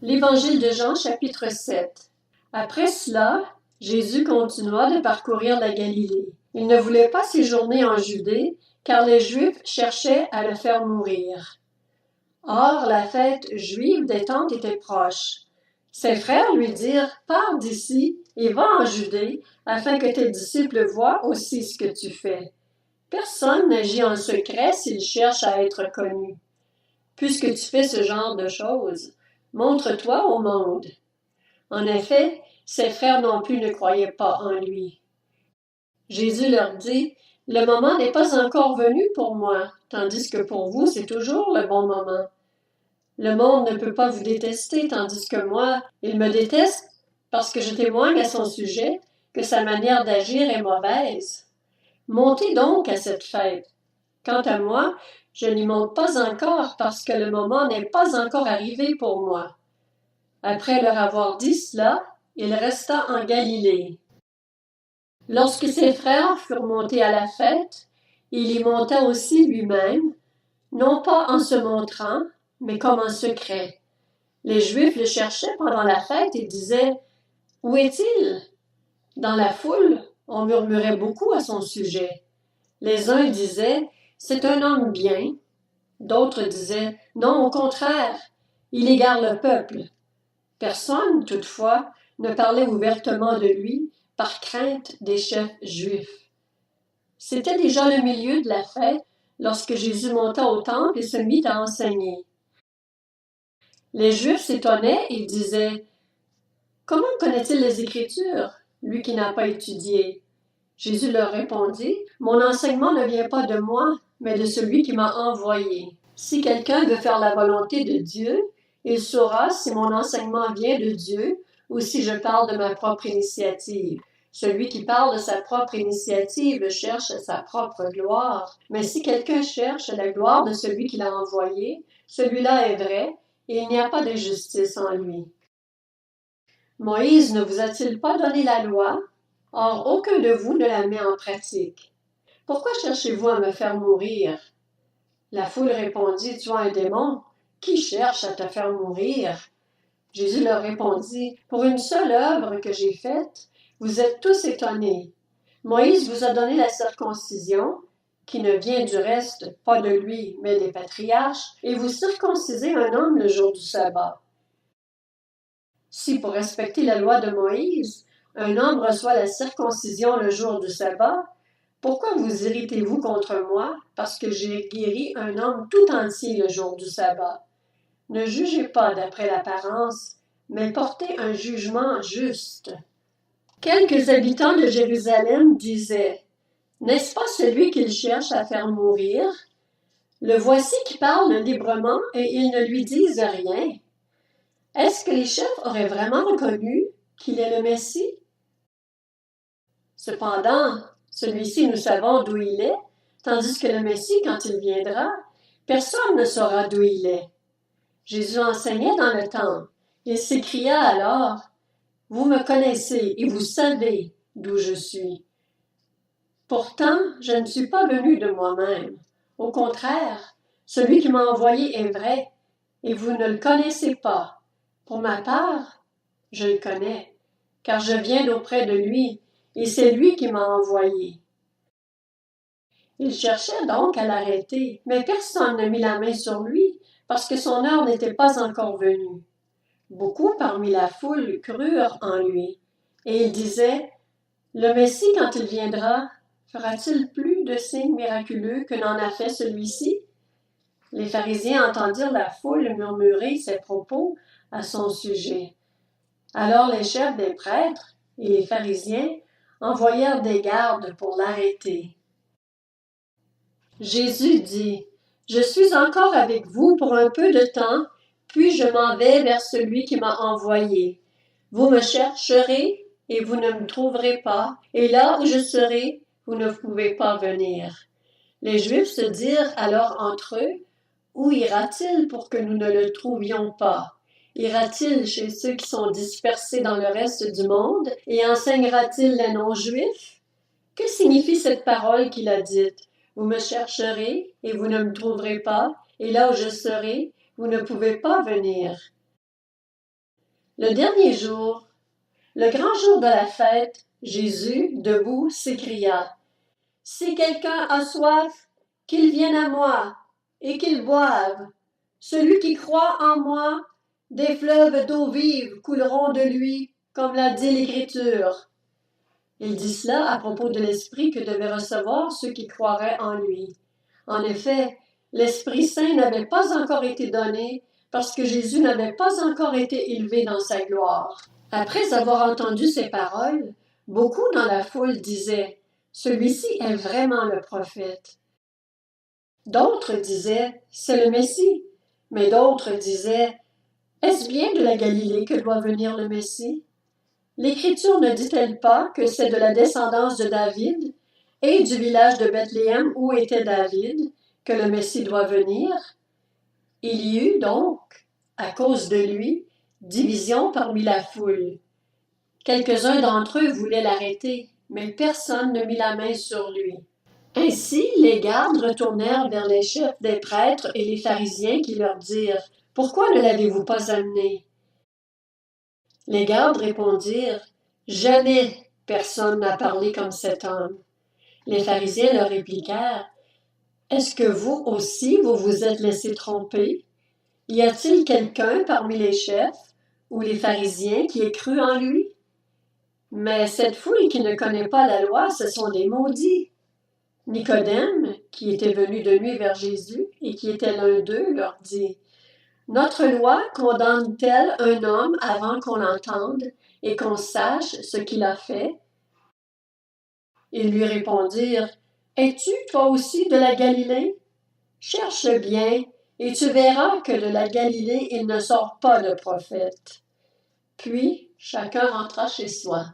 L'Évangile de Jean, chapitre 7. Après cela, Jésus continua de parcourir la Galilée. Il ne voulait pas séjourner en Judée, car les Juifs cherchaient à le faire mourir. Or, la fête juive des Temples était proche. Ses frères lui dirent, « Pars d'ici et va en Judée, afin que tes disciples voient aussi ce que tu fais. Personne n'agit en secret s'il cherche à être connu. Puisque tu fais ce genre de choses, montre-toi au monde. » En effet, ses frères non plus ne croyaient pas en lui. Jésus leur dit, « Le moment n'est pas encore venu pour moi, tandis que pour vous, c'est toujours le bon moment. Le monde ne peut pas vous détester, tandis que moi, il me déteste parce que je témoigne à son sujet que sa manière d'agir est mauvaise. Montez donc à cette fête. Quant à moi, je n'y monte pas encore parce que le moment n'est pas encore arrivé pour moi. » Après leur avoir dit cela, il resta en Galilée. Lorsque ses frères furent montés à la fête, il y monta aussi lui-même, non pas en se montrant, mais comme en secret. Les Juifs le cherchaient pendant la fête et disaient, « Où est-il? » Dans la foule, on murmurait beaucoup à son sujet. Les uns disaient, « C'est un homme bien. » D'autres disaient, « Non, au contraire, il égare le peuple. » Personne, toutefois, ne parlait ouvertement de lui par crainte des chefs juifs. C'était déjà le milieu de la fête lorsque Jésus monta au temple et se mit à enseigner. Les Juifs s'étonnaient et disaient, « Comment connaît-il les Écritures, lui qui n'a pas étudié? » Jésus leur répondit, « Mon enseignement ne vient pas de moi, mais de celui qui m'a envoyé. Si quelqu'un veut faire la volonté de Dieu, il saura si mon enseignement vient de Dieu ou si je parle de ma propre initiative. Celui qui parle de sa propre initiative cherche sa propre gloire. Mais si quelqu'un cherche la gloire de celui qui l'a envoyé, celui-là est vrai, et il n'y a pas d'injustice en lui. Moïse ne vous a-t-il pas donné la loi? Or, aucun de vous ne la met en pratique. Pourquoi cherchez-vous à me faire mourir? » La foule répondit, « Tu as un démon. Qui cherche à te faire mourir? » Jésus leur répondit, « Pour une seule œuvre que j'ai faite, vous êtes tous étonnés. Moïse vous a donné la circoncision, qui ne vient du reste pas de lui, mais des patriarches, et vous circoncisez un homme le jour du sabbat. Si pour respecter la loi de Moïse, un homme reçoit la circoncision le jour du sabbat, pourquoi vous irritez-vous contre moi parce que j'ai guéri un homme tout entier le jour du sabbat? Ne jugez pas d'après l'apparence, mais portez un jugement juste. » Quelques habitants de Jérusalem disaient, « N'est-ce pas celui qu'il cherche à faire mourir? Le voici qui parle librement et ils ne lui disent rien. » Est-ce que les chefs auraient vraiment reconnu qu'il est le Messie? Cependant, celui-ci, nous savons d'où il est, tandis que le Messie, quand il viendra, personne ne saura d'où il est. Jésus enseignait dans le temple. Il s'écria alors, « Vous me connaissez et vous savez d'où je suis. Pourtant, je ne suis pas venu de moi-même. Au contraire, celui qui m'a envoyé est vrai, et vous ne le connaissez pas. Pour ma part, je le connais, car je viens d'auprès de lui, et c'est lui qui m'a envoyé. » Il cherchait donc à l'arrêter, mais personne ne mit la main sur lui, parce que son heure n'était pas encore venue. Beaucoup parmi la foule crurent en lui, et ils disaient, « Le Messie, quand il viendra, fera-t-il plus de signes miraculeux que n'en a fait celui-ci? » Les pharisiens entendirent la foule murmurer ces propos à son sujet. Alors les chefs des prêtres et les pharisiens envoyèrent des gardes pour l'arrêter. Jésus dit, « Je suis encore avec vous pour un peu de temps, puis je m'en vais vers celui qui m'a envoyé. Vous me chercherez et vous ne me trouverez pas, et là où je serai, vous ne pouvez pas venir. » Les Juifs se dirent alors entre eux, « Où ira-t-il pour que nous ne le trouvions pas? Ira-t-il chez ceux qui sont dispersés dans le reste du monde et enseignera-t-il les non-juifs? Que signifie cette parole qu'il a dite? Vous me chercherez et vous ne me trouverez pas, et là où je serai, vous ne pouvez pas venir. » Le dernier jour, le grand jour de la fête, Jésus, debout, s'écria, « Si quelqu'un a soif, qu'il vienne à moi et qu'il boive. Celui qui croit en moi, des fleuves d'eau vive couleront de lui, comme l'a dit l'Écriture. » Il dit cela à propos de l'Esprit que devaient recevoir ceux qui croiraient en lui. En effet, l'Esprit Saint n'avait pas encore été donné parce que Jésus n'avait pas encore été élevé dans sa gloire. Après avoir entendu ces paroles, beaucoup dans la foule disaient « Celui-ci est vraiment le prophète. » D'autres disaient « C'est le Messie. » Mais d'autres disaient « Est-ce bien de la Galilée que doit venir le Messie? L'Écriture ne dit-elle pas que c'est de la descendance de David et du village de Bethléem où était David que le Messie doit venir? » Il y eut donc, à cause de lui, division parmi la foule. Quelques-uns d'entre eux voulaient l'arrêter, mais personne ne mit la main sur lui. Ainsi, les gardes retournèrent vers les chefs des prêtres et les pharisiens qui leur dirent « Pourquoi ne l'avez-vous pas amené? » Les gardes répondirent « Jamais personne n'a parlé comme cet homme. » Les pharisiens leur répliquèrent « Est-ce que vous aussi vous vous êtes laissé tromper? Y a-t-il quelqu'un parmi les chefs ou les pharisiens qui ait cru en lui? Mais cette foule qui ne connaît pas la loi, ce sont des maudits. » Nicodème, qui était venu de nuit vers Jésus et qui était l'un d'eux, leur dit « Notre loi condamne-t-elle un homme avant qu'on l'entende et qu'on sache ce qu'il a fait? » Ils lui répondirent « Es-tu toi aussi de la Galilée? Cherche bien, et tu verras que de la Galilée il ne sort pas de prophète. » Puis chacun rentra chez soi.